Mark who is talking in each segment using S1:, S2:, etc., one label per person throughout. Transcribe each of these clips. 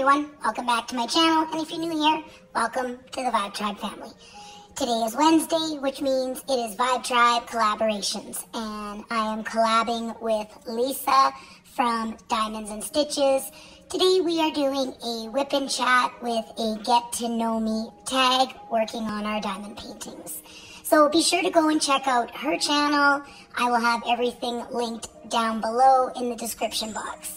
S1: everyone, welcome back to my channel, and if you're new here, welcome to the Vibetribe family. Today is Wednesday, which means it is Vibetribe Collaborations, and I am collabing with Lisa from Diamonds and Stitches. Today we are doing a WIP Chat with a Get to Know Me tag, working on our diamond paintings. So be sure to go and check out her channel. I will have everything linked down below in the description box.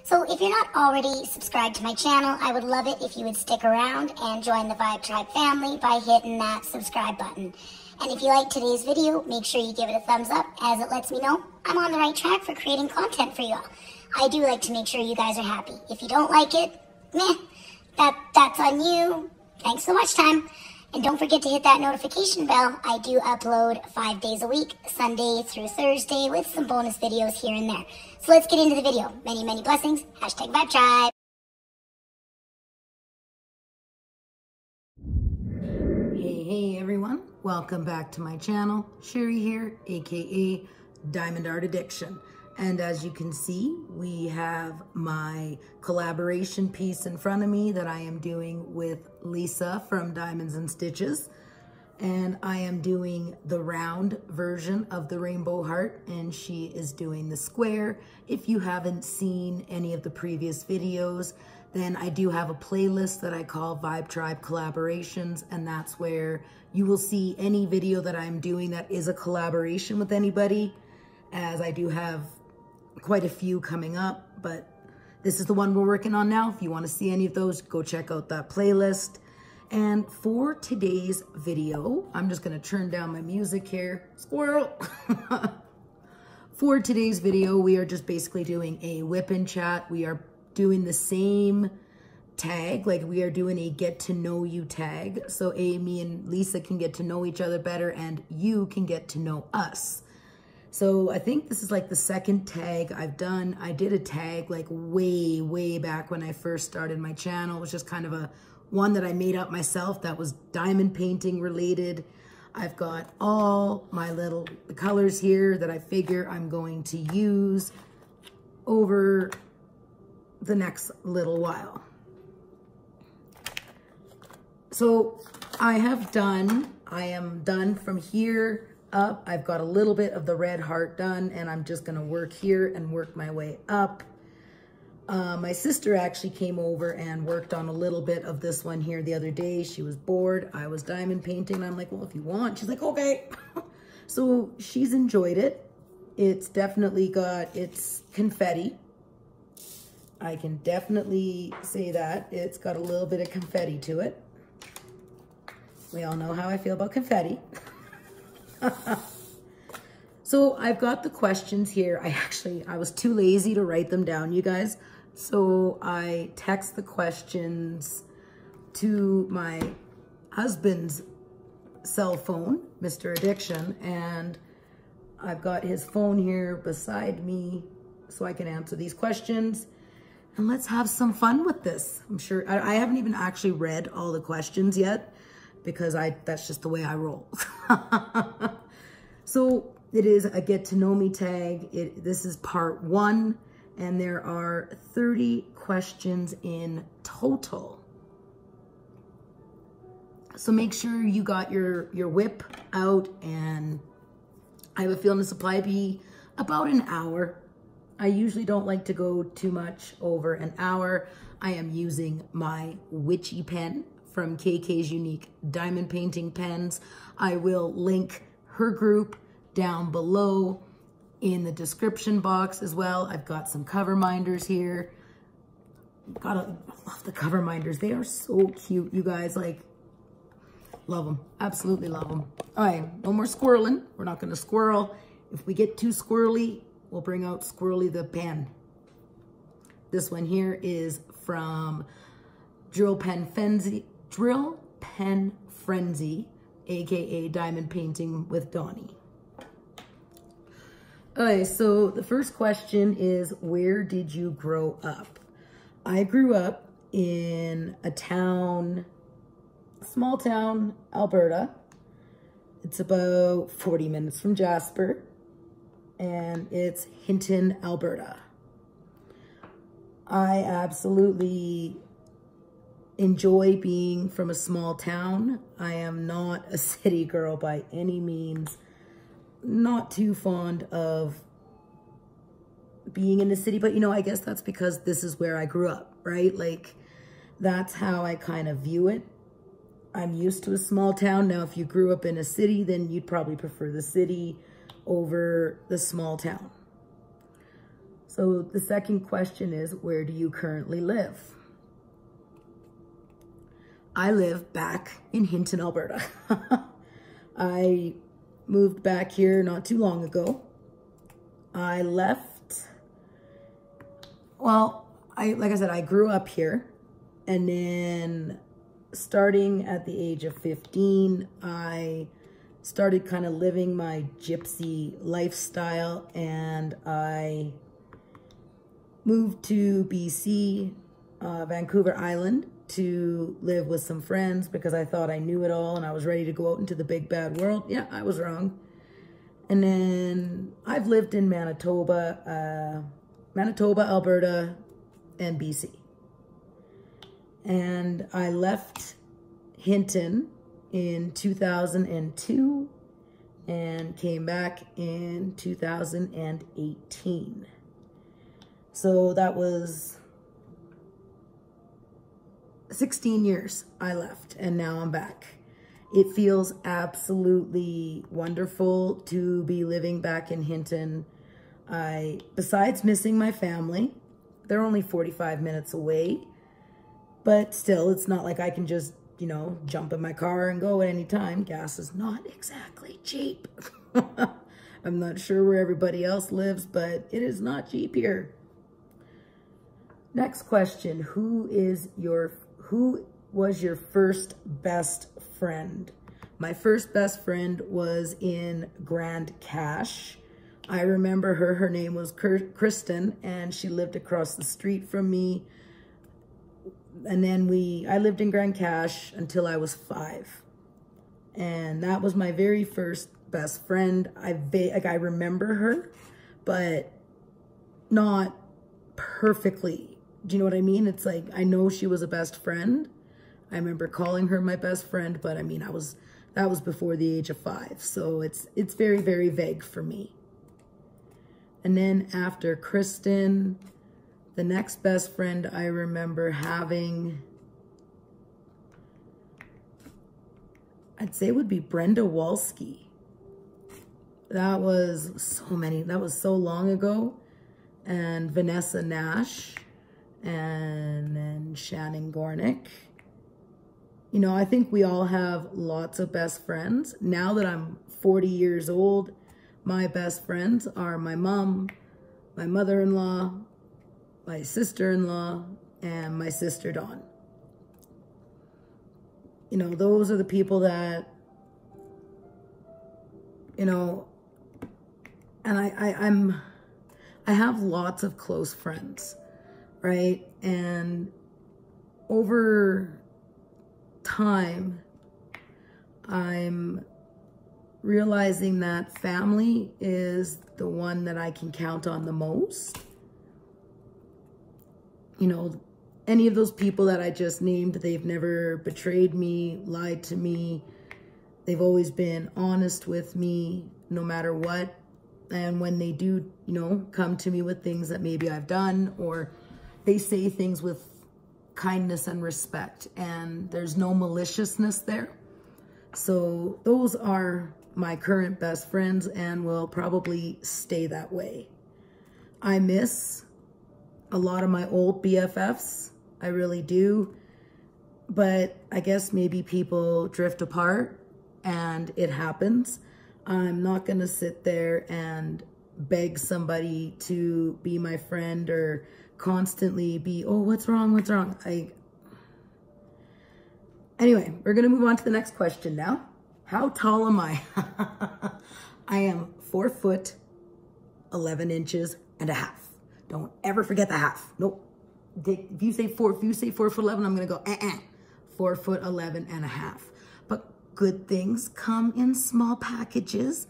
S1: So if you're not already subscribed to my channel, I would love it if you would stick around and join the Vibetribe family by hitting that subscribe button. And if you like today's video, make sure you give it a thumbs up, as it lets me know I'm on the right track for creating content for you all. I do like to make sure you guys are happy. If you don't like it, that's on you. Thanks so much, time. And don't forget to hit that notification bell. I do upload 5 days a week, Sunday through Thursday, with some bonus videos here and there. So let's get into the video. Many, many blessings. Hashtag Vibetribe.
S2: Hey everyone. Welcome back to my channel. Sherry here, aka Diamond Art Addiction. And as you can see, we have my collaboration piece in front of me that I am doing with Lisa from Diamonds and Stitches. And I am doing the round version of the rainbow heart, and she is doing the square. If you haven't seen any of the previous videos, then I do have a playlist that I call Vibetribe Collaborations, and that's where you will see any video that I'm doing that is a collaboration with anybody, as I do have quite a few coming up, but this is the one we're working on now. If you want to see any of those, go check out that playlist. And for today's video, I'm just going to turn down my music here. Squirrel! For today's video, we are just basically doing a WIP Chat. We are doing the same tag, like we are doing a get to know you tag. So me and Lisa can get to know each other better, and you can get to know us. So I think this is like the second tag I've done. I did a tag like way back when I first started my channel. It was just kind of a one that I made up myself that was diamond painting related. I've got all my little colors here that I figure I'm going to use over the next little while. So I am done from here up. I've got a little bit of the red heart done, and I'm just gonna work here and work my way up. My sister actually came over and worked on a little bit of this one here the other day. She was bored. I was diamond painting. I'm like, well, if you want. She's like, okay. So she's enjoyed it. It's definitely got its confetti. I can definitely say that. It's got a little bit of confetti to it. We all know how I feel about confetti. So I've got the questions here. I was too lazy to write them down, you guys. So I text the questions to my husband's cell phone, Mr. Addiction, and I've got his phone here beside me so I can answer these questions. And let's have some fun with this. I'm sure I haven't even actually read all the questions yet, because that's just the way I roll. So it is a get to know me tag. This is part 1, and there are 30 questions in total. So make sure you got your WIP out, and I have a feeling this will probably be about an hour. I usually don't like to go too much over an hour. I am using my witchy pen from KK's Unique Diamond Painting Pens. I will link her group down below in the description box as well. I've got some cover minders here. I love the cover minders. They are so cute, you guys. Like, love them. Absolutely love them. All right, no more squirreling. We're not going to squirrel. If we get too squirrely, we'll bring out Squirrely the pen. This one here is from Drill Pen Frenzy, aka Diamond Painting with Donnie. Okay, so the first question is, where did you grow up? I grew up in a small town, Alberta. It's about 40 minutes from Jasper, and it's Hinton, Alberta. I absolutely enjoy being from a small town. I am not a city girl by any means. Not too fond of being in the city, but you know, I guess that's because this is where I grew up, right? Like, that's how I kind of view it. I'm used to a small town. Now, if you grew up in a city, then you'd probably prefer the city over the small town. So the second question is, where do you currently live? I live back in Hinton, Alberta. I moved back here not too long ago. I left, well, like I said, I grew up here, and then starting at the age of 15, I started kind of living my gypsy lifestyle, and I moved to BC, Vancouver Island, to live with some friends because I thought I knew it all and I was ready to go out into the big bad world. Yeah, I was wrong. And then I've lived in Manitoba, Alberta, and BC. And I left Hinton in 2002 and came back in 2018. So that was 16 years I left, and now I'm back. It feels absolutely wonderful to be living back in Hinton. Besides missing my family, they're only 45 minutes away, but still, it's not like I can just, you know, jump in my car and go at any time. Gas is not exactly cheap. I'm not sure where everybody else lives, but it is not cheap here. Next question, who was your first best friend? My first best friend was in Grand Cache. I remember her name was Kristen, and she lived across the street from me. And then I lived in Grand Cache until I was 5. And that was my very first best friend. I remember her, but not perfectly. Do you know what I mean? It's like, I know she was a best friend. I remember calling her my best friend, but I mean, that was before the age of 5. So it's very, very vague for me. And then after Kristen, the next best friend I remember having, I'd say would be Brenda Walski. That was so long ago. And Vanessa Nash. And then Shannon Gornick. You know, I think we all have lots of best friends. Now that I'm 40 years old, my best friends are my mom, my mother-in-law, my sister-in-law, and my sister Dawn. You know, those are the people that, you know, and I have lots of close friends. Right? And over time, I'm realizing that family is the one that I can count on the most. You know, any of those people that I just named, they've never betrayed me, lied to me. They've always been honest with me, no matter what. And when they do, you know, come to me with things that maybe I've done, or they say things with kindness and respect, and there's no maliciousness there. So those are my current best friends and will probably stay that way. I miss a lot of my old BFFs. I really do. But I guess maybe people drift apart and it happens. I'm not going to sit there and beg somebody to be my friend or constantly be, oh, what's wrong? What's wrong? Anyway, we're going to move on to the next question now. How tall am I? I am 4 foot, 11 inches and a half. Don't ever forget the half. Nope. If you say 4 foot 11, I'm going to go, 4 foot 11 and a half. But good things come in small packages,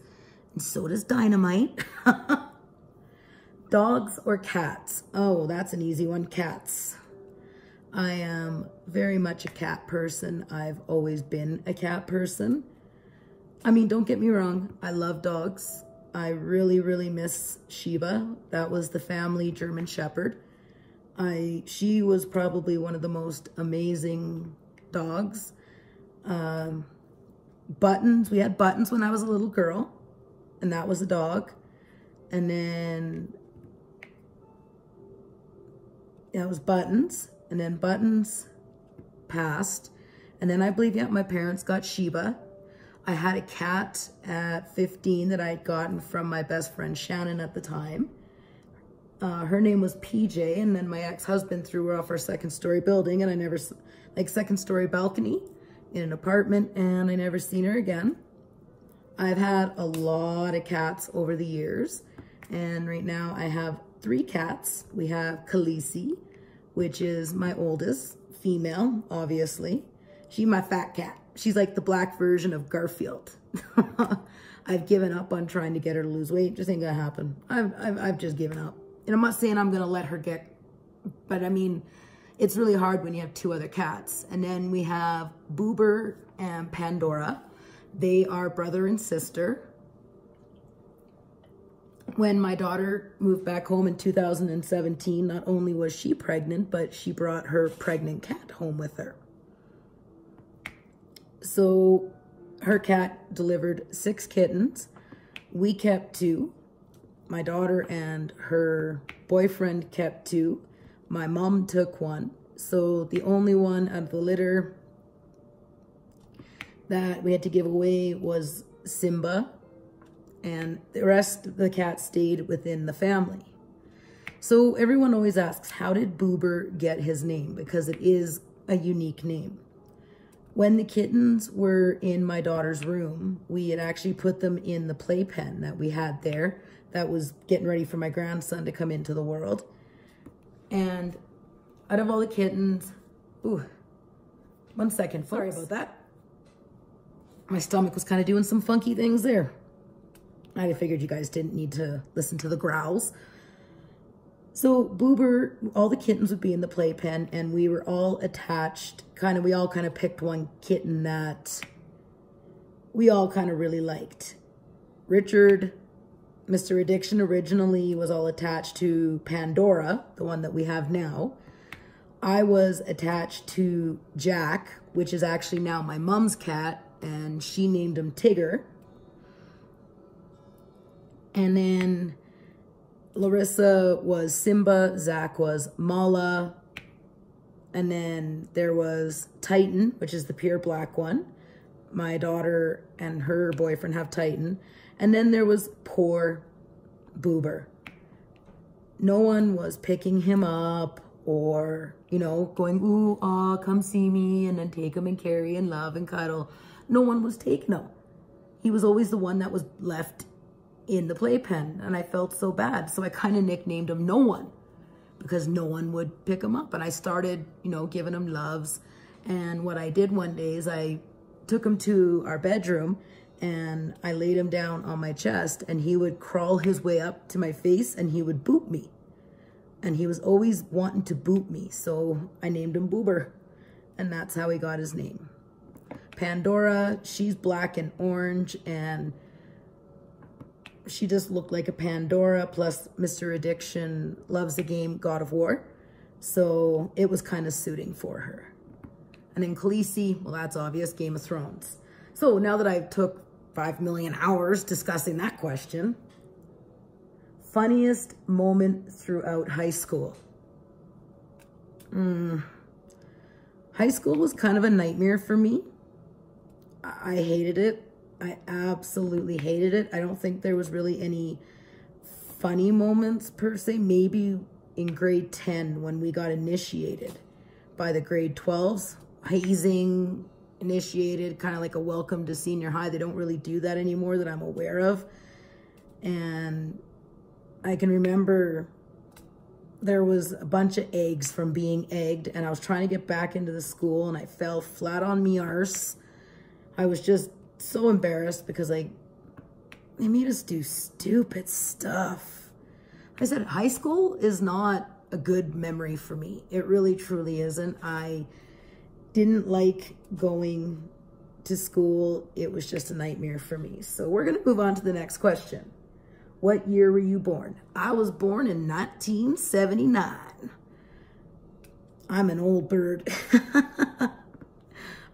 S2: and so does dynamite. Dogs or cats? Oh, that's an easy one. Cats. I am very much a cat person. I've always been a cat person. I mean, don't get me wrong, I love dogs. I really, really miss Sheba. That was the family German Shepherd. She was probably one of the most amazing dogs. Buttons, we had Buttons when I was a little girl, and that was a dog. And then that was Buttons, and then Buttons passed. And then I believe, yeah, my parents got Sheba. I had a cat at 15 that I had gotten from my best friend Shannon at the time. Her name was PJ, and then my ex-husband threw her off our second-story building, and I never, like second-story balcony in an apartment, and I never seen her again. I've had a lot of cats over the years, and right now I have 3 cats. We have Khaleesi, which is my oldest, female, obviously. She's my fat cat. She's like the black version of Garfield. I've given up on trying to get her to lose weight. Just ain't gonna happen. I've just given up. And I'm not saying I'm gonna let her get, but I mean, it's really hard when you have 2 other cats. And then we have Boober and Pandora. They are brother and sister. When my daughter moved back home in 2017, not only was she pregnant, but she brought her pregnant cat home with her. So her cat delivered 6 kittens. We kept 2. My daughter and her boyfriend kept 2. My mom took 1. So the only one out of the litter that we had to give away was Simba. And the rest of the cats stayed within the family. So everyone always asks, how did Boober get his name? Because it is a unique name. When the kittens were in my daughter's room, we had actually put them in the playpen that we had there that was getting ready for my grandson to come into the world. And out of all the kittens, ooh, 1 second, folks. Sorry about that. My stomach was kind of doing some funky things there. I figured you guys didn't need to listen to the growls. So Boober, all the kittens would be in the playpen, and we were all attached. We all kind of picked one kitten that we all kind of really liked. Richard, Mr. Addiction, originally was all attached to Pandora, the one that we have now. I was attached to Jack, which is actually now my mom's cat, and she named him Tigger. And then Larissa was Simba, Zach was Mala, and then there was Titan, which is the pure black one. My daughter and her boyfriend have Titan. And then there was poor Boober. No one was picking him up or, you know, going, ooh, aw, come see me, and then take him and carry and love and cuddle. No one was taking him. He was always the one that was left in the playpen, and I felt so bad. So I kind of nicknamed him No One, because no one would pick him up. And I started, you know, giving him loves. And what I did one day is I took him to our bedroom and I laid him down on my chest, and he would crawl his way up to my face and he would boop me. And he was always wanting to boop me. So I named him Boober, and that's how he got his name. Pandora, she's black and orange, and she just looked like a Pandora, plus Mr. Addiction loves the game God of War. So it was kind of suiting for her. And then Khaleesi, well, that's obvious, Game of Thrones. So now that I've took 5 million hours discussing that question, funniest moment throughout high school. High school was kind of a nightmare for me. I hated it. I absolutely hated it. I don't think there was really any funny moments per se. Maybe in grade 10 when we got initiated by the grade 12s. Hazing, initiated, kind of like a welcome to senior high. They don't really do that anymore that I'm aware of. And I can remember there was a bunch of eggs from being egged, and I was trying to get back into the school, and I fell flat on me arse. I was just so embarrassed because they made us do stupid stuff. I said, high school is not a good memory for me. It really truly isn't. I didn't like going to school. It was just a nightmare for me. So we're going to move on to the next question. What year were you born? I was born in 1979. I'm an old bird.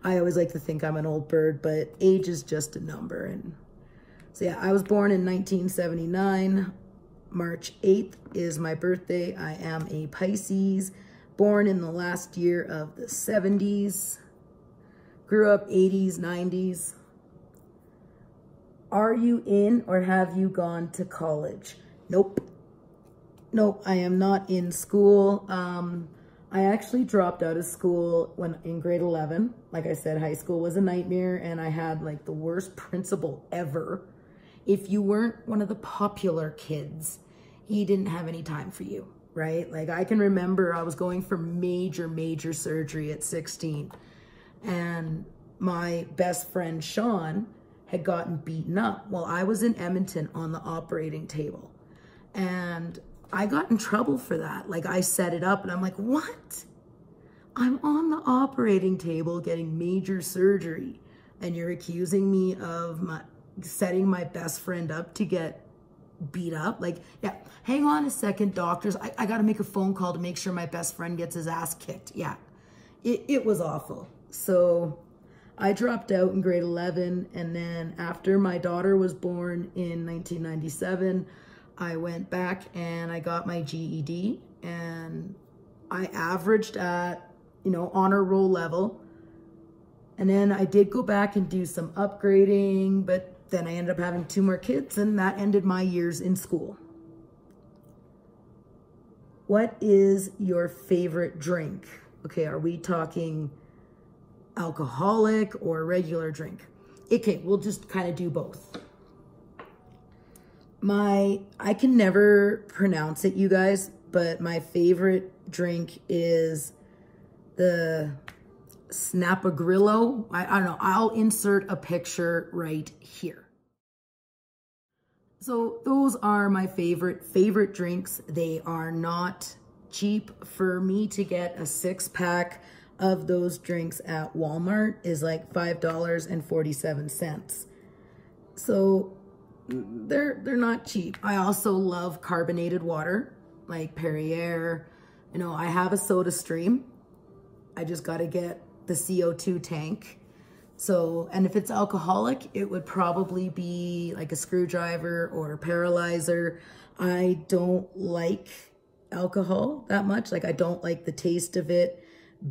S2: I always like to think I'm an old bird, but age is just a number. And so yeah, I was born in 1979. March 8th is my birthday. I am a Pisces, born in the last year of the 70s. Grew up 80s, 90s. Are you in or have you gone to college? Nope. Nope, I am not in school. I actually dropped out of school when in grade 11. Like I said, high school was a nightmare and I had like the worst principal ever. If you weren't one of the popular kids, he didn't have any time for you, right? Like I can remember I was going for major surgery at 16 and my best friend Sean had gotten beaten up while I was in Edmonton on the operating table. And I got in trouble for that. Like I set it up and I'm like, what? I'm on the operating table getting major surgery and you're accusing me of setting my best friend up to get beat up? Like, yeah, hang on a second, doctors. I got to make a phone call to make sure my best friend gets his ass kicked. Yeah, it was awful. So I dropped out in grade 11. And then after my daughter was born in 1997, I went back and I got my GED and I averaged at, honor roll level. And then I did go back and do some upgrading, but then I ended up having 2 more kids and that ended my years in school. What is your favorite drink? Okay, are we talking alcoholic or regular drink? Okay, we'll just kind of do both. I can never pronounce it, you guys, but my favorite drink is the Snapagrillo. I don't know. I'll insert a picture right here. So those are my favorite drinks. They are not cheap. For me to get a 6-pack of those drinks at Walmart is like $5.47. So they're not cheap. I also love carbonated water like Perrier. I have a Soda Stream. I just got to get the CO2 tank. So, and if it's alcoholic, it would probably be like a Screwdriver or a Paralyzer. I don't like alcohol that much. Like I don't like the taste of it.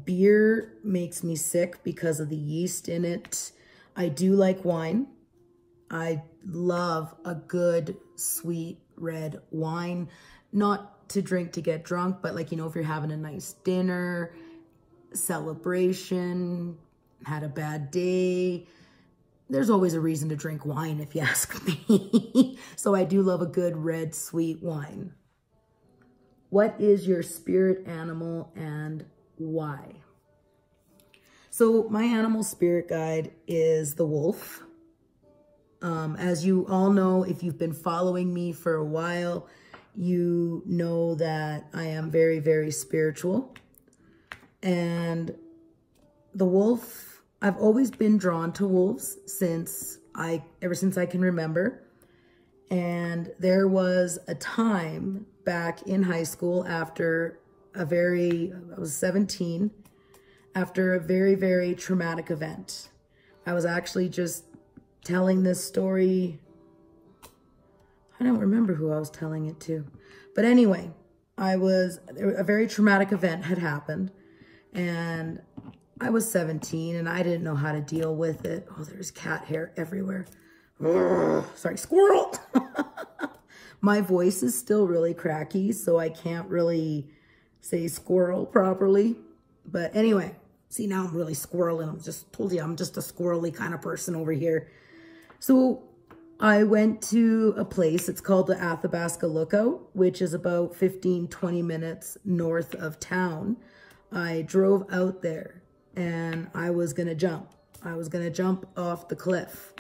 S2: Beer makes me sick because of the yeast in it. I do like wine. I love a good sweet red wine, not to drink to get drunk, but like, if you're having a nice dinner, celebration, had a bad day, there's always a reason to drink wine if you ask me. So I do love a good red sweet wine. What is your spirit animal and why? So my animal spirit guide is the wolf. As you all know, if you've been following me for a while, you know that I am very spiritual. And the wolf, I've always been drawn to wolves ever since I can remember. And there was a time back in high school after I was 17, after a very traumatic event. I was actually just telling this story. I don't remember who I was telling it to. But anyway, a very traumatic event had happened and I was 17 and I didn't know how to deal with it. Oh, there's cat hair everywhere. Ugh, sorry, squirrel. My voice is still really cracky, so I can't really say squirrel properly. But anyway, see, now I'm really squirreling. I just told you I'm just a squirrely kind of person over here. So I went to a place, it's called the Athabasca Lookout, which is about 15-20 minutes north of town. I drove out there and I was gonna jump. I was gonna jump off the cliff.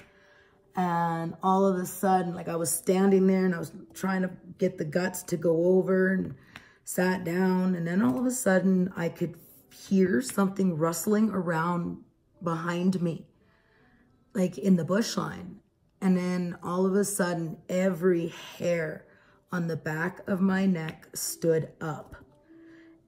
S2: And all of a sudden, like I was standing there and I was trying to get the guts to go over and sat down, and then all of a sudden I could hear something rustling around behind me, like in the bush line. And then all of a sudden, every hair on the back of my neck stood up.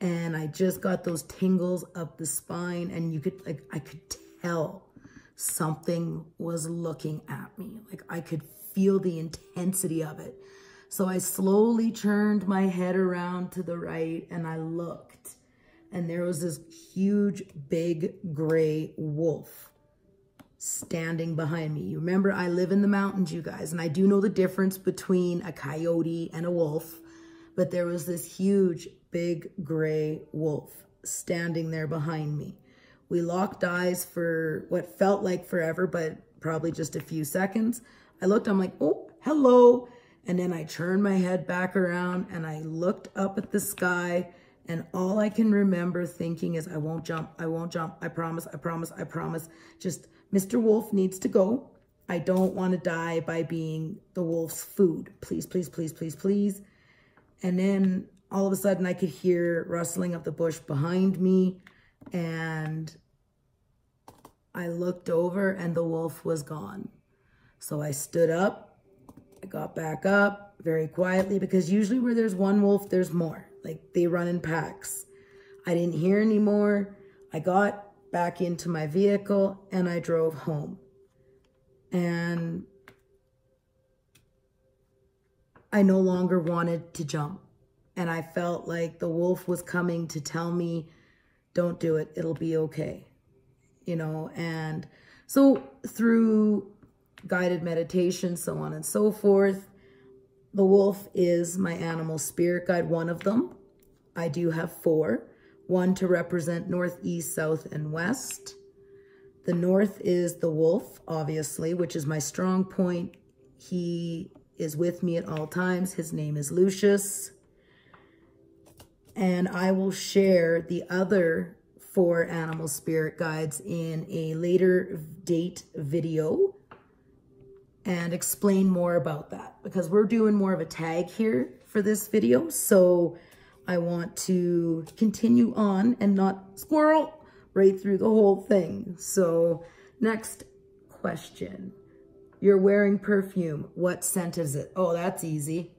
S2: And I just got those tingles up the spine, and you could, like, I could tell something was looking at me. Like, I could feel the intensity of it. So I slowly turned my head around to the right, and I looked, and there was this huge, big gray wolf standing behind me. You remember, I live in the mountains, you guys, and I do know the difference between a coyote and a wolf, but there was this huge, big gray wolf standing there behind me. We locked eyes for what felt like forever, but probably just a few seconds. I looked, I'm like, oh, hello. And then I turned my head back around and I looked up at the sky, and all I can remember thinking is, I won't jump, I won't jump, I promise, I promise, I promise. Just, Mr. Wolf needs to go. I don't want to die by being the wolf's food. Please, please, please, please, please. And then all of a sudden I could hear rustling of the bush behind me, and I looked over and the wolf was gone. So I stood up, I got back up very quietly, because usually where there's one wolf, there's more. Like, they run in packs. I didn't hear anymore. I got back into my vehicle and I drove home. And I no longer wanted to jump. And I felt like the wolf was coming to tell me, don't do it, it'll be okay. You know, and so through guided meditation, so on and so forth, the wolf is my animal spirit guide, one of them. I do have 4. 1 to represent north, east, south, and west. The north is the wolf, obviously, which is my strong point. He is with me at all times. His name is Lucius. And I will share the other 4 animal spirit guides in a later date video and explain more about that, because we're doing more of a tag here for this video. So I want to continue on and not squirrel right through the whole thing. So next question. You're wearing perfume. What scent is it? Oh, that's easy.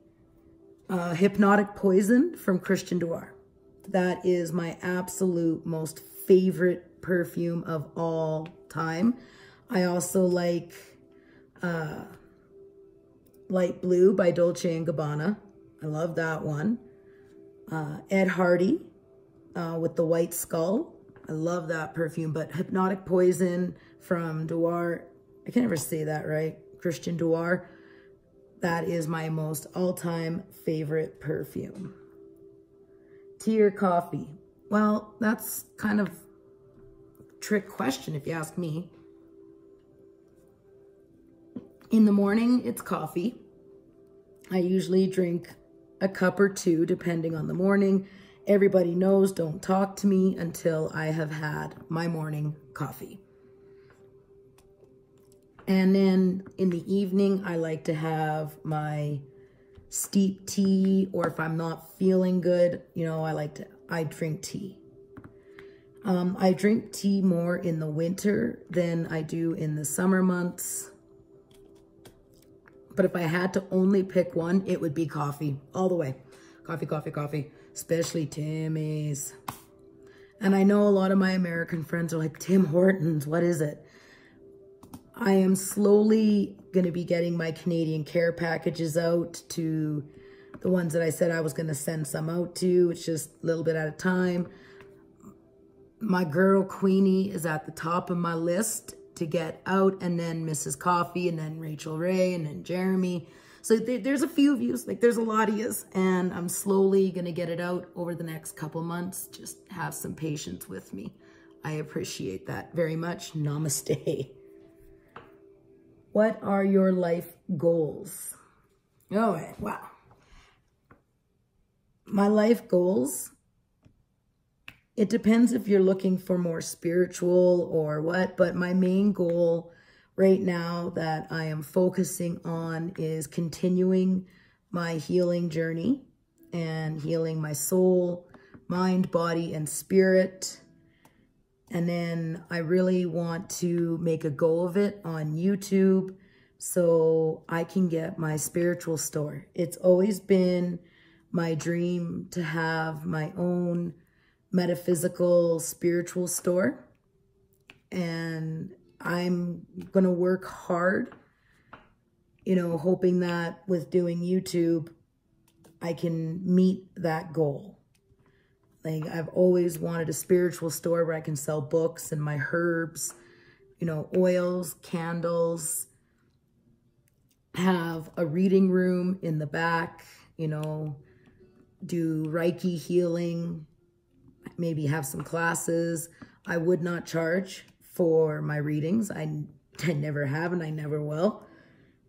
S2: Hypnotic Poison from Christian Dior. That is my absolute most favorite perfume of all time. I also like Light Blue by Dolce & Gabbana. I love that one. Ed Hardy with the White Skull. I love that perfume. But Hypnotic Poison from Dior, I can never say that right, Christian Dior. That is my most all-time favorite perfume. Tea or coffee? Well, that's kind of a trick question if you ask me. In the morning, it's coffee. I usually drink a cup or 2, depending on the morning. Everybody knows, don't talk to me until I have had my morning coffee. And then in the evening, I like to have my steep tea, or if I'm not feeling good, you know, I drink tea. I drink tea more in the winter than I do in the summer months. But if I had to only pick one, it would be coffee all the way. Coffee, coffee, coffee, especially Timmy's. And I know a lot of my American friends are like, Tim Hortons, what is it? I am slowly going to be getting my Canadian care packages out to the ones that I said I was going to send some out to. It's just a little bit at a time. My girl Queenie is at the top of my list to get out, and then Mrs. Coffee, and then Rachel Ray, and then Jeremy. So there's a few of you, like there's a lot of yous, and I'm slowly going to get it out over the next couple months. Just have some patience with me. I appreciate that very much. Namaste. What are your life goals? Oh, wow. My life goals, it depends if you're looking for more spiritual or what, but my main goal right now that I am focusing on is continuing my healing journey and healing my soul, mind, body, and spirit. And then I really want to make a go of it on YouTube so I can get my spiritual store. It's always been my dream to have my own metaphysical spiritual store. And I'm going to work hard, you know, hoping that with doing YouTube, I can meet that goal. Like, I've always wanted a spiritual store where I can sell books and my herbs, you know, oils, candles, have a reading room in the back, you know, do Reiki healing, maybe have some classes. I would not charge for my readings. I never have and I never will.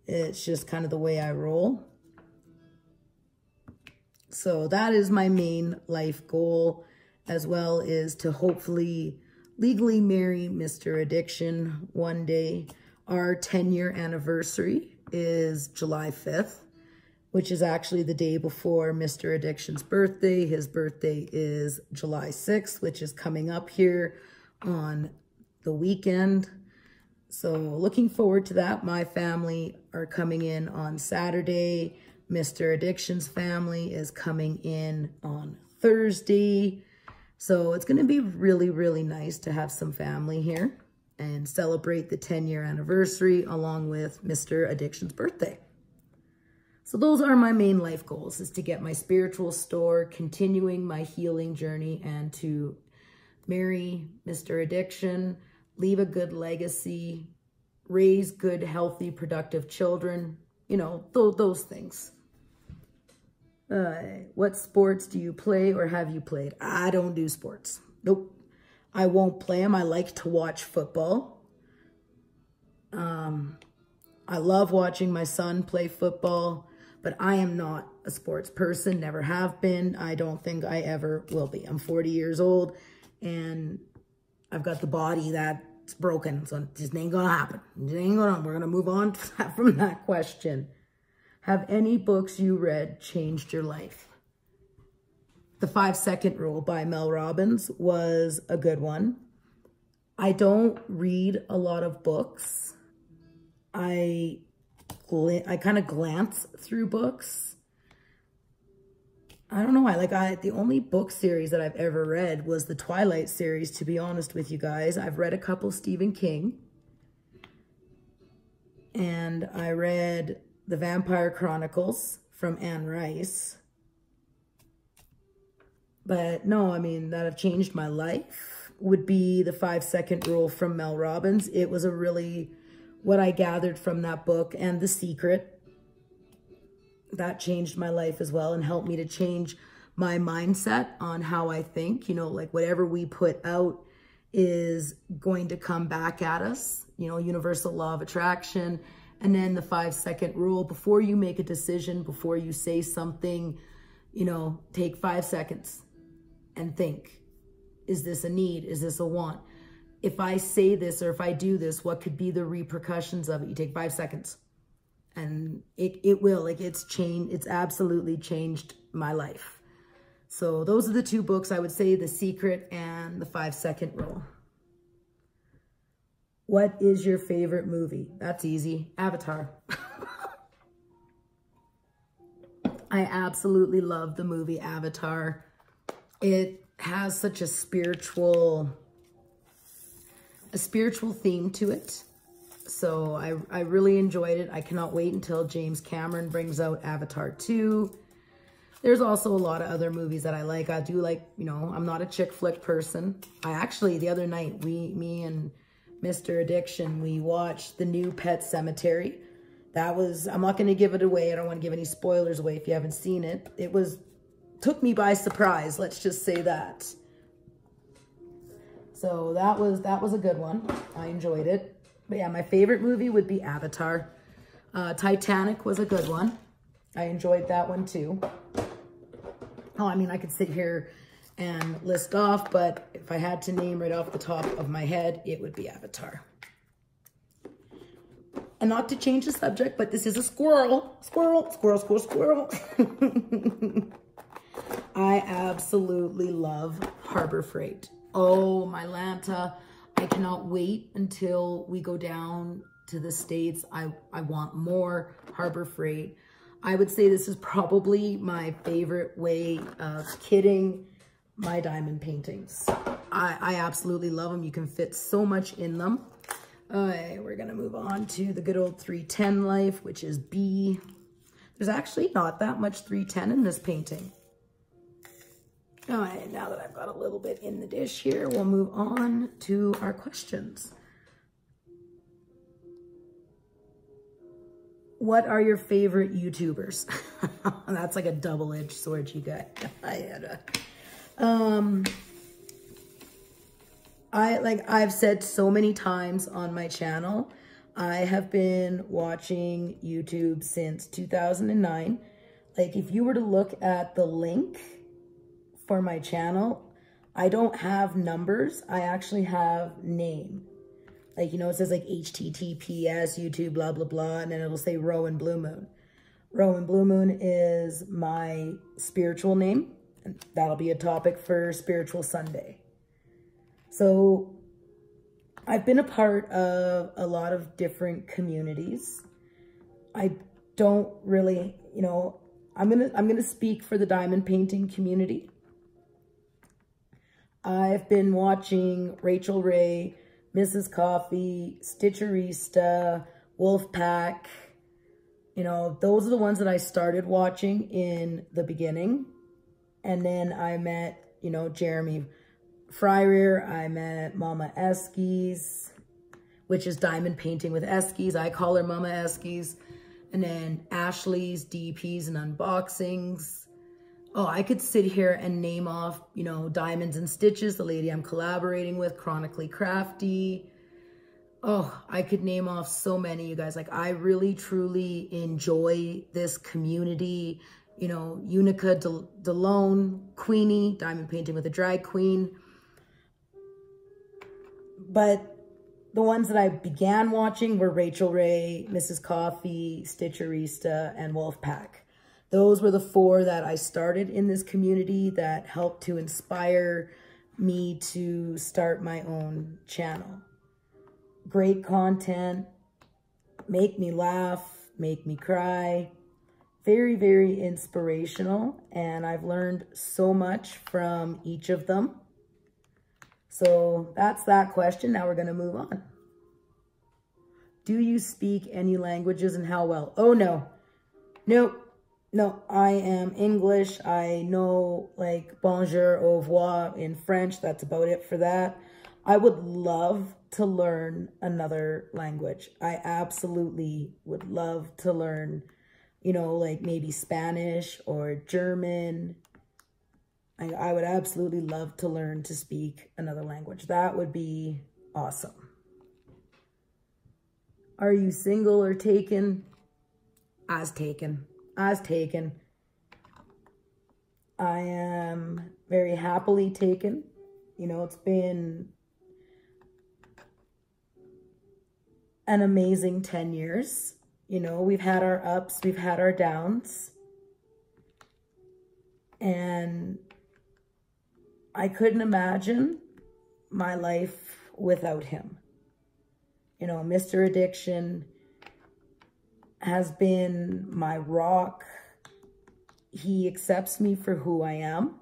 S2: It's just kind of the way I roll. So that is my main life goal, as well as to hopefully legally marry Mr. Addiction one day. Our 10-year anniversary is July 5th, which is actually the day before Mr. Addiction's birthday. His birthday is July 6th, which is coming up here on the weekend. So looking forward to that. My family are coming in on Saturday. Mr. Addiction's family is coming in on Thursday. So it's going to be really, really nice to have some family here and celebrate the 10-year anniversary along with Mr. Addiction's birthday. So those are my main life goals, is to get my spiritual store, continuing my healing journey, and to marry Mr. Addiction, leave a good legacy, raise good, healthy, productive children, you know, those things. What sports do you play or have you played? I don't do sports. Nope. I won't play them. I like to watch football. I love watching my son play football, but I am not a sports person, never have been. I don't think I ever will be. I'm 40 years old and I've got the body that's broken, so it just ain't gonna happen. It ain't gonna, we're gonna move on from that question. Have any books you read changed your life? The 5-Second Rule by Mel Robbins was a good one. I don't read a lot of books. I kind of glance through books. I don't know why. The only book series that I've ever read was the Twilight series, to be honest with you guys. I've read a couple Stephen King. And I read The Vampire Chronicles from Anne Rice. But no, I mean, that have changed my life would be the 5-Second Rule from Mel Robbins. It was a really, what I gathered from that book, and The Secret. That changed my life as well and helped me to change my mindset on how I think. You know, like whatever we put out is going to come back at us. You know, universal law of attraction. And then the 5-second rule. Before you make a decision, before you say something, you know, take 5 seconds and think, is this a need? Is this a want? If I say this or if I do this, what could be the repercussions of it? You take 5 seconds. And it will, like, it's absolutely changed my life. So those are the two books I would say, The Secret and the 5-Second Rule. What is your favorite movie? That's easy. Avatar. I absolutely love the movie Avatar. It has such a spiritual theme to it. So I really enjoyed it. I cannot wait until James Cameron brings out Avatar 2. There's also a lot of other movies that I like. I do like, you know, I'm not a chick flick person. I actually, the other night, me and Mr. Addiction, we watched the new Pet Sematary. That was, I'm not going to give it away. I don't want to give any spoilers away if you haven't seen it. Took me by surprise. Let's just say that. So that was a good one. I enjoyed it. But yeah, my favorite movie would be Avatar. Titanic was a good one. I enjoyed that one too. Oh, I mean, I could sit here and list off, but if I had to name right off the top of my head, it would be Avatar. And not to change the subject, but this is a squirrel. Squirrel, squirrel, squirrel, squirrel. I absolutely love Harbor Freight. Oh, my Lanta. I cannot wait until we go down to the States. I want more Harbor Freight. I would say this is probably my favorite way of kitting my diamond paintings. I absolutely love them. You can fit so much in them. We're going to move on to the good old 310 life, which is B. There's actually not that much 310 in this painting. All right, now that I've got a little bit in the dish here, we'll move on to our questions. What are your favorite YouTubers? That's like a double-edged sword you got. I've said so many times on my channel, I have been watching YouTube since 2009. Like, if you were to look at the link for my channel, I don't have numbers. I actually have name. Like, you know, it says like HTTPS, YouTube, blah, blah, blah, and then it'll say Rowan Blue Moon. Rowan Blue Moon is my spiritual name, and that'll be a topic for Spiritual Sunday. So I've been a part of a lot of different communities. I don't really, you know, I'm gonna speak for the diamond painting community. I've been watching Rachel Ray, Mrs. Coffee, Stitcherista, Wolfpack. You know, those are the ones that I started watching in the beginning. And then I met, you know, Jeremy Fryrear. I met Mama Eskies, which is diamond painting with Eskies. I call her Mama Eskies. And then Ashley's DPs and unboxings. Oh, I could sit here and name off, you know, Diamonds and Stitches, the lady I'm collaborating with, Chronically Crafty. Oh, I could name off so many, you guys. Like, I really, truly enjoy this community. You know, Unica DeLone, Queenie, diamond painting with a drag queen. But the ones that I began watching were Rachel Ray, Mrs. Coffee, Stitcherista, and Wolfpack. Those were the four that I started in this community that helped to inspire me to start my own channel. Great content, make me laugh, make me cry. Very, very inspirational, and I've learned so much from each of them. So that's that question. Now we're going to move on. Do you speak any languages and how well? Oh, no. Nope. No, I am English. I know like bonjour, au revoir in French. That's about it for that. I would love to learn another language. I absolutely would love to learn, you know, like maybe Spanish or German. I would absolutely love to learn to speak another language. That would be awesome. Are you single or taken? As taken. As taken. I am very happily taken. You know, it's been an amazing 10 years. You know, we've had our ups, we've had our downs. And I couldn't imagine my life without him. You know, Mr. Addiction has been my rock. He accepts me for who I am,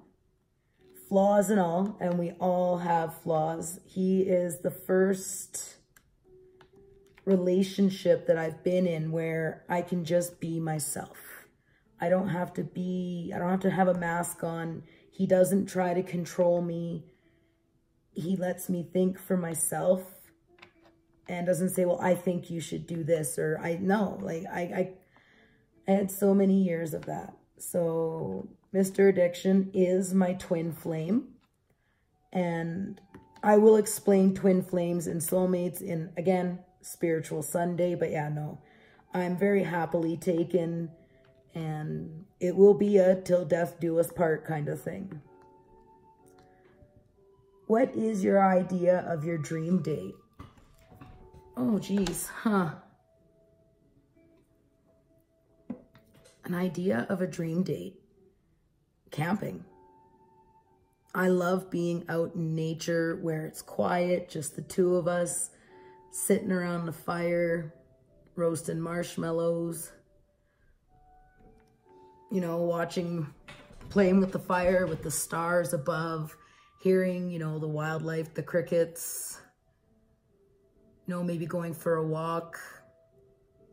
S2: flaws and all, and we all have flaws. He is the first relationship that I've been in where I can just be myself. I don't have to have a mask on. He doesn't try to control me. He lets me think for myself and doesn't say, well, I think you should do this, or I had so many years of that. So Mr. Addiction is my twin flame, and I will explain twin flames and soulmates in, again, Spiritual Sunday. But yeah, no, I'm very happily taken, and it will be a till death do us part kind of thing. What is your idea of your dream date? Oh, geez, huh? An idea of a dream date. Camping. I love being out in nature where it's quiet, just the two of us, sitting around the fire, roasting marshmallows, you know, watching, playing with the fire, with the stars above, hearing, you know, the wildlife, the crickets, you know, maybe going for a walk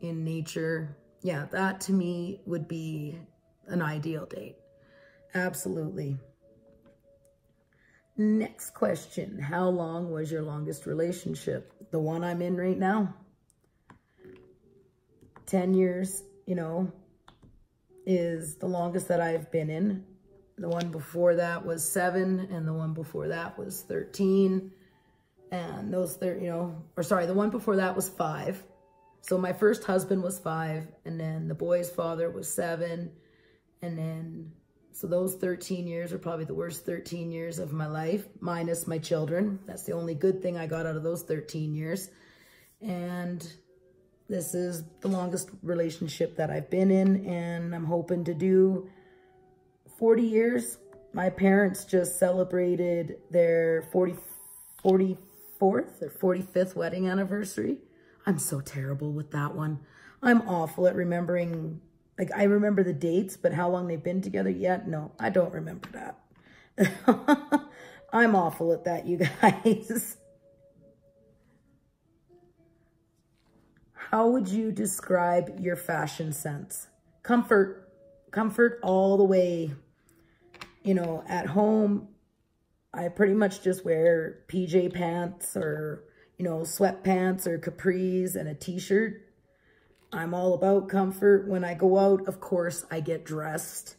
S2: in nature. Yeah, that to me would be an ideal date. Absolutely. Next question. How long was your longest relationship? The one I'm in right now. 10 years, you know, is the longest that I've been in. The one before that was 7, and the one before that was 13. And those, the one before that was 5. So my first husband was 5, and then the boy's father was 7. And then, so those 13 years are probably the worst 13 years of my life, minus my children. That's the only good thing I got out of those 13 years. And this is the longest relationship that I've been in, and I'm hoping to do 40 years. My parents just celebrated their 44th or 45th wedding anniversary. I'm so terrible with that one. I'm awful at remembering. Like, I remember the dates, but how long they've been together yet? No, I don't remember that. I'm awful at that, you guys. How would you describe your fashion sense? Comfort. Comfort all the way. You know, at home, I pretty much just wear PJ pants or, you know, sweatpants or capris and a t-shirt. I'm all about comfort. When I go out, of course, I get dressed.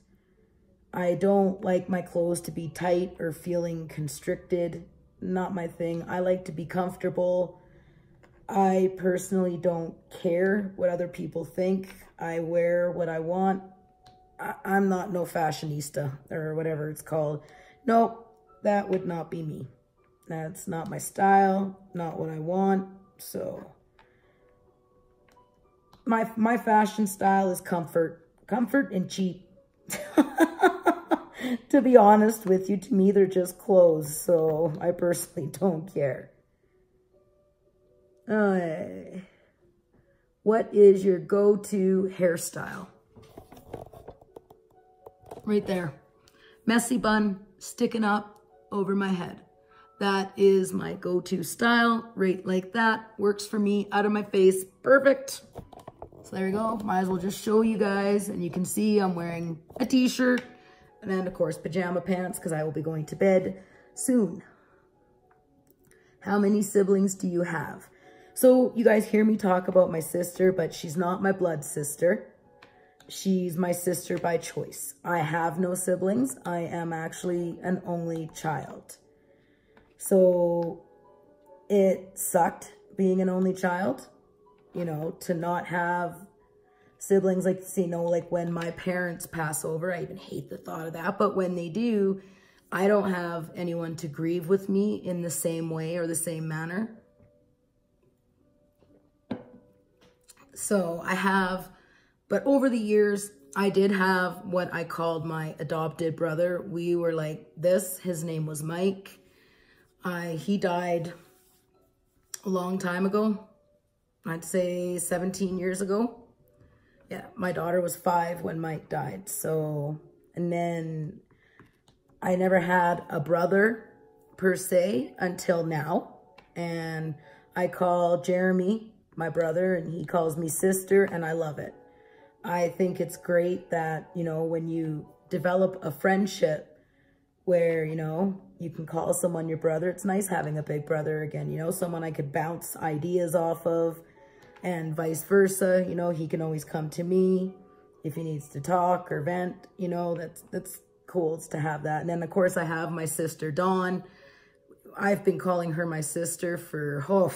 S2: I don't like my clothes to be tight or feeling constricted. Not my thing. I like to be comfortable. I personally don't care what other people think. I wear what I want. I'm not no fashionista or whatever it's called. Nope, that would not be me. That's not my style, not what I want. So my fashion style is comfort. Comfort and cheap. To be honest with you, to me, they're just clothes. So I personally don't care. What is your go-to hairstyle? Right there. Messy bun sticking up over my head. That is my go-to style. Right like that. Works for me. Out of my face. Perfect. So there you go. Might as well just show you guys. And you can see I'm wearing a t-shirt. And then, of course, pajama pants because I will be going to bed soon. How many siblings do you have? So you guys hear me talk about my sister, but she's not my blood sister. She's my sister by choice. I have no siblings. I am actually an only child. So it sucked being an only child, you know, to not have siblings. Like, you know, like when my parents pass over, I even hate the thought of that. But when they do, I don't have anyone to grieve with me in the same way or the same manner. So I have, but over the years, I did have what I called my adopted brother. We were like this. His name was Mike. He died a long time ago. I'd say 17 years ago. Yeah, my daughter was 5 when Mike died. So, and then I never had a brother per se until now. And I call Jeremy my brother, and he calls me sister, and I love it. I think it's great that, you know, when you develop a friendship where, you know, you can call someone your brother. It's nice having a big brother again, you know, someone I could bounce ideas off of, and vice versa. You know, he can always come to me if he needs to talk or vent. You know, that's cool to have that. And then, of course, I have my sister, Dawn. I've been calling her my sister for,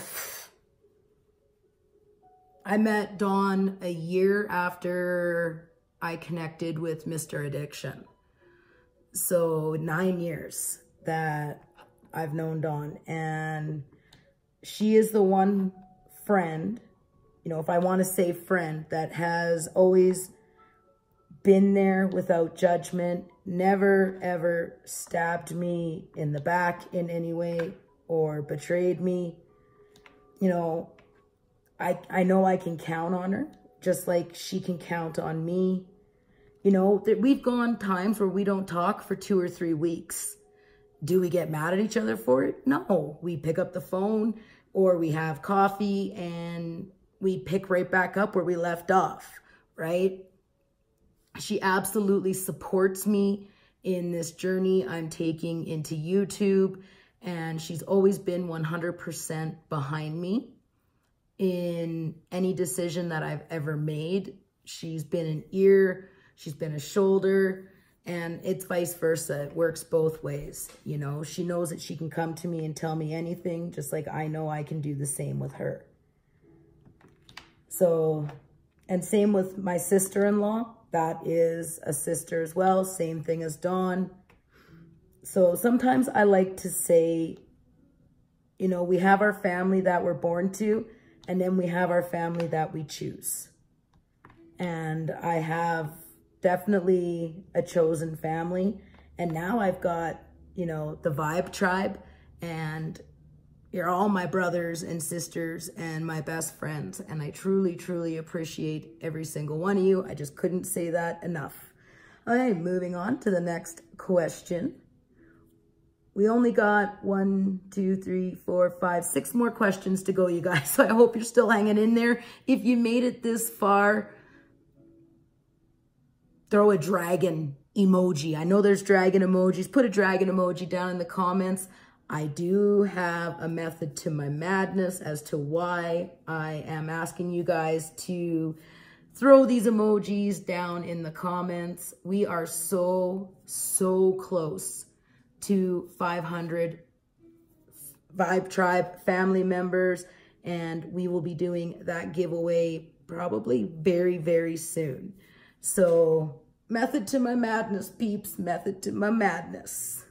S2: I met Dawn a year after I connected with Mr. Addiction. So 9 years that I've known Dawn. And she is the one friend, you know, if I want to say friend, that has always been there without judgment, never ever stabbed me in the back in any way or betrayed me. You know, I know I can count on her, just like she can count on me. You know, we've gone times where we don't talk for 2 or 3 weeks. Do we get mad at each other for it? No. We pick up the phone or we have coffee and we pick right back up where we left off, right? She absolutely supports me in this journey I'm taking into YouTube, and she's always been 100% behind me in any decision that I've ever made. She's been an ear, she's been a shoulder, and it's vice versa. It works both ways. You know, she knows that she can come to me and tell me anything, just like I know I can do the same with her. So, and same with my sister-in-law. That is a sister as well. Same thing as Dawn. So sometimes I like to say, you know, we have our family that we're born to, and then we have our family that we choose. And I have definitely a chosen family. And now I've got, you know, the Vibe Tribe, and you're all my brothers and sisters and my best friends. And I truly, truly appreciate every single one of you. I just couldn't say that enough. All right, moving on to the next question. We only got 1, 2, 3, 4, 5, 6 more questions to go, you guys. So I hope you're still hanging in there. If you made it this far, throw a dragon emoji. I know there's dragon emojis. Put a dragon emoji down in the comments. I do have a method to my madness as to why I am asking you guys to throw these emojis down in the comments. We are so, so close to 500 Vibetribe family members, and we will be doing that giveaway probably very, very soon. So, method to my madness, peeps. Method to my madness.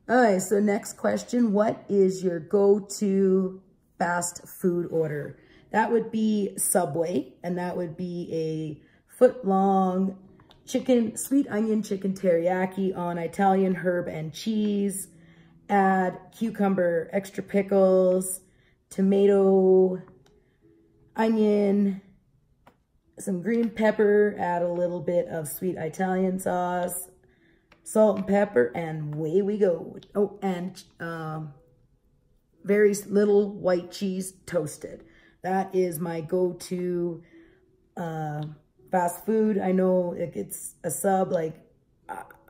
S2: All right, so next question. What is your go-to fast food order? That would be Subway, and that would be a foot-long chicken, sweet onion chicken teriyaki on Italian herb and cheese. Add cucumber, extra pickles, tomato, onion, some green pepper, add a little bit of sweet Italian sauce, salt and pepper, and away we go. Oh, and very little white cheese toasted. That is my go-to fast food. I know it's a sub, like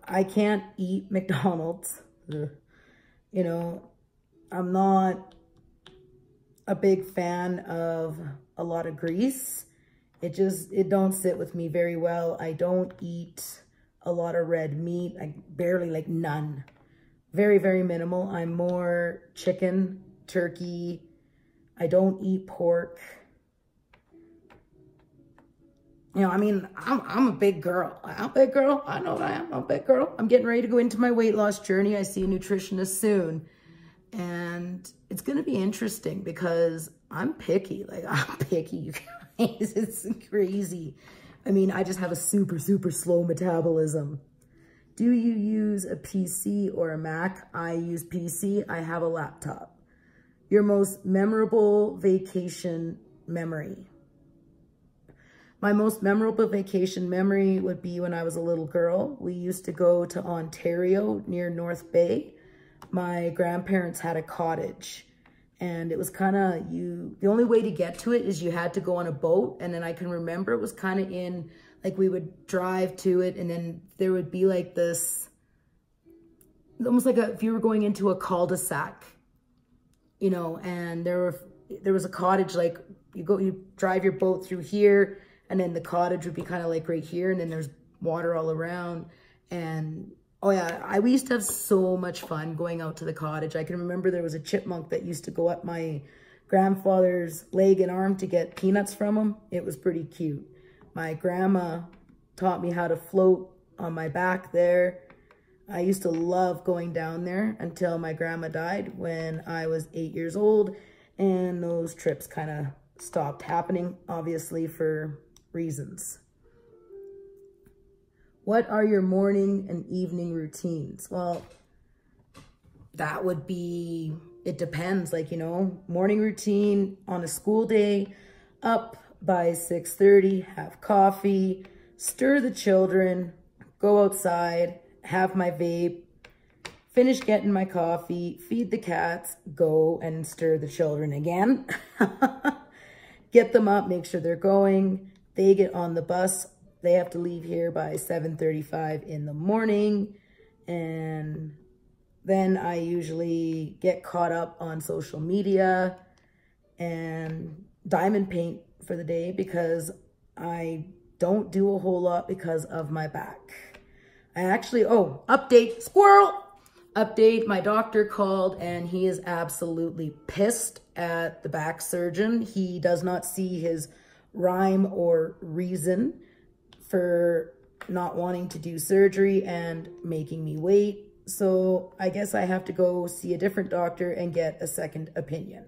S2: I can't eat McDonald's. You know, I'm not a big fan of a lot of grease. It don't sit with me very well. I don't eat a lot of red meat. I barely, like none. Very, very minimal. I'm more chicken, turkey. I don't eat pork. You know, I mean, I'm a big girl. I'm a big girl. I know what I am. I'm a big girl. I'm getting ready to go into my weight loss journey. I see a nutritionist soon. And it's going to be interesting because I'm picky. Like, I'm picky, you guys. It's crazy. I mean, I just have a super, super slow metabolism. Do you use a PC or a Mac? I use PC. I have a laptop. Your most memorable vacation memory? My most memorable vacation memory would be when I was a little girl. We used to go to Ontario near North Bay. My grandparents had a cottage, and it was kind of, the only way to get to it is you had to go on a boat. And then I can remember it was kind of in, like, we would drive to it, and then there would be like this, almost like if you were going into a cul-de-sac, you know, and there was a cottage, like you drive your boat through here, and then the cottage would be kind of like right here, and then there's water all around. And oh yeah, we used to have so much fun going out to the cottage. I can remember there was a chipmunk that used to go up my grandfather's leg and arm to get peanuts from him. It was pretty cute. My grandma taught me how to float on my back there. I used to love going down there until my grandma died when I was 8 years old, and those trips kind of stopped happening, obviously for reasons. What are your morning and evening routines? Well, that would be, it depends. Like, you know, morning routine on a school day, up by 6:30, have coffee, stir the children, go outside, have my vape, finish getting my coffee, feed the cats, go and stir the children again. Get them up, make sure they're going. They get on the bus. They have to leave here by 7:35 in the morning. And then I usually get caught up on social media and diamond paint for the day because I don't do a whole lot because of my back. I actually, update, squirrel! Update, my doctor called and he is absolutely pissed at the back surgeon. He does not see his rhyme or reason for not wanting to do surgery and making me wait. So I guess I have to go see a different doctor and get a second opinion.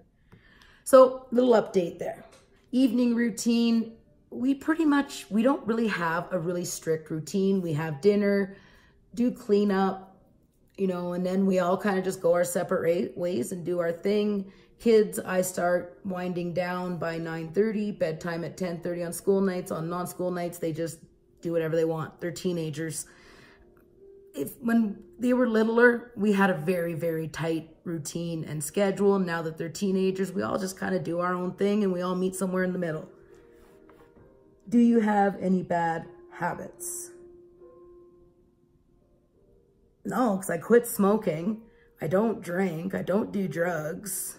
S2: So little update there. Evening routine, we don't really have a really strict routine. We have dinner, do cleanup, you know, and then we all kind of just go our separate ways and do our thing. Kids, I start winding down by 9:30, bedtime at 10:30 on school nights. On non-school nights, they just do whatever they want. They're teenagers. When they were littler, we had a very, very tight routine and schedule. Now that they're teenagers, we all just kind of do our own thing and we all meet somewhere in the middle. Do you have any bad habits? No, because I quit smoking. I don't drink. I don't do drugs.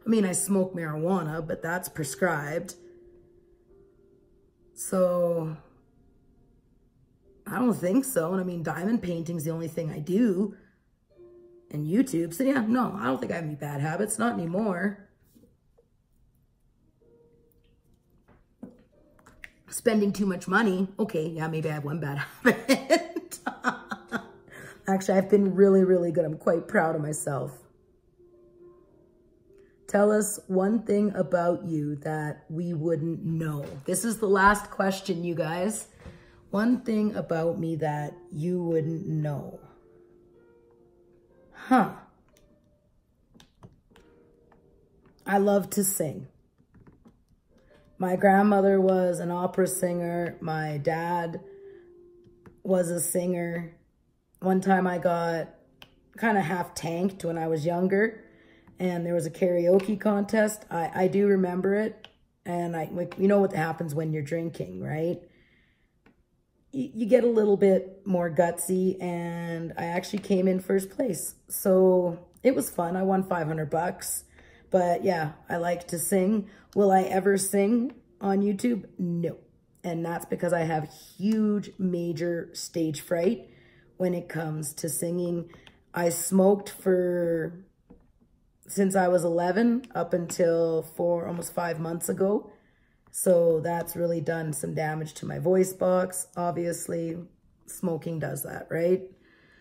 S2: I mean, I smoke marijuana, but that's prescribed. So I don't think so. And I mean, diamond painting's the only thing I do. And YouTube. So yeah, no, I don't think I have any bad habits. Not anymore. Spending too much money. Okay, yeah, maybe I have one bad habit. Actually, I've been really, really good. I'm quite proud of myself. Tell us one thing about you that we wouldn't know. This is the last question, you guys. One thing about me that you wouldn't know. Huh. I love to sing. My grandmother was an opera singer. My dad was a singer. One time I got kind of half tanked when I was younger and there was a karaoke contest. I do remember it. And you know what happens when you're drinking, right? You get a little bit more gutsy and I actually came in first place. So it was fun. I won $500. But yeah, I like to sing. Will I ever sing on YouTube? No. And that's because I have huge, major stage fright when it comes to singing. I smoked since I was 11 up until almost 5 months ago. So that's really done some damage to my voice box. Obviously, smoking does that, right?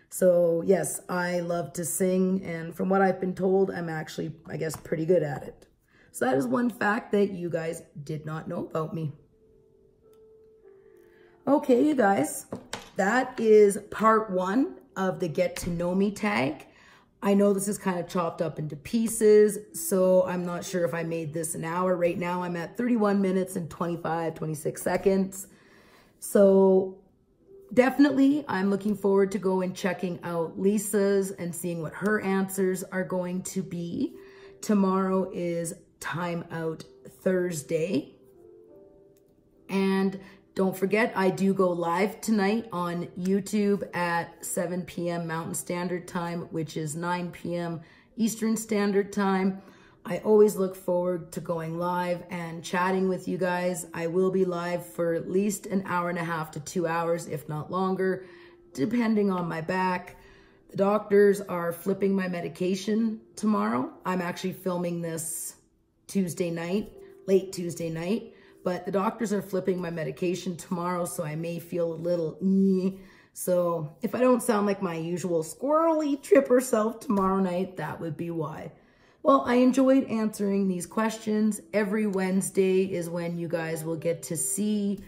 S2: So yes, I love to sing. And from what I've been told, I'm actually, I guess, pretty good at it. So that is one fact that you guys did not know about me. Okay, you guys, that is part 1 of the Get to Know Me tag. I know this is kind of chopped up into pieces, so I'm not sure if I made this an hour. Right now, I'm at 31 minutes and 26 seconds. So definitely, I'm looking forward to go and checking out Lisa's and seeing what her answers are going to be. Tomorrow is Time Out Thursday. And don't forget, I do go live tonight on YouTube at 7 p.m. Mountain Standard Time, which is 9 p.m. Eastern Standard Time. I always look forward to going live and chatting with you guys. I will be live for at least an hour and a half to 2 hours, if not longer, depending on my back. The doctors are flipping my medication tomorrow. I'm actually filming this Tuesday night, late Tuesday night. But the doctors are flipping my medication tomorrow, so I may feel a little So if I don't sound like my usual squirrely tripper self tomorrow night, that would be why. Well, I enjoyed answering these questions. Every Wednesday is when you guys will get to see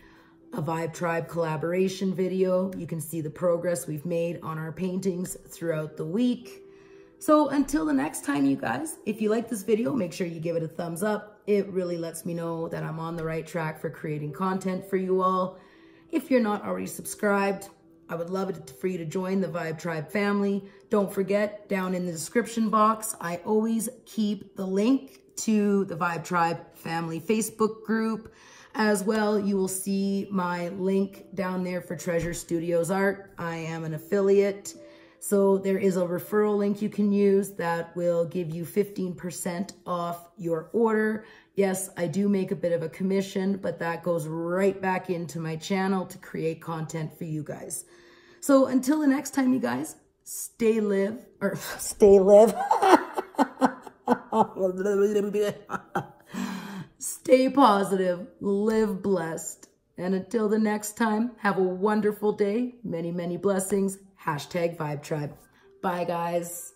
S2: a Vibetribe collaboration video. You can see the progress we've made on our paintings throughout the week. So until the next time, you guys, if you like this video, make sure you give it a thumbs up. It really lets me know that I'm on the right track for creating content for you all. If you're not already subscribed, I would love it for you to join the Vibetribe family. Don't forget, down in the description box, I always keep the link to the Vibetribe family Facebook group. As well, you will see my link down there for Treasure Studios Art. I am an affiliate. So there is a referral link you can use that will give you 15% off your order. Yes, I do make a bit of a commission, but that goes right back into my channel to create content for you guys. So until the next time, you guys, stay live. Stay positive, live blessed. And until the next time, have a wonderful day. Many, many blessings. #Vibetribe. Bye, guys.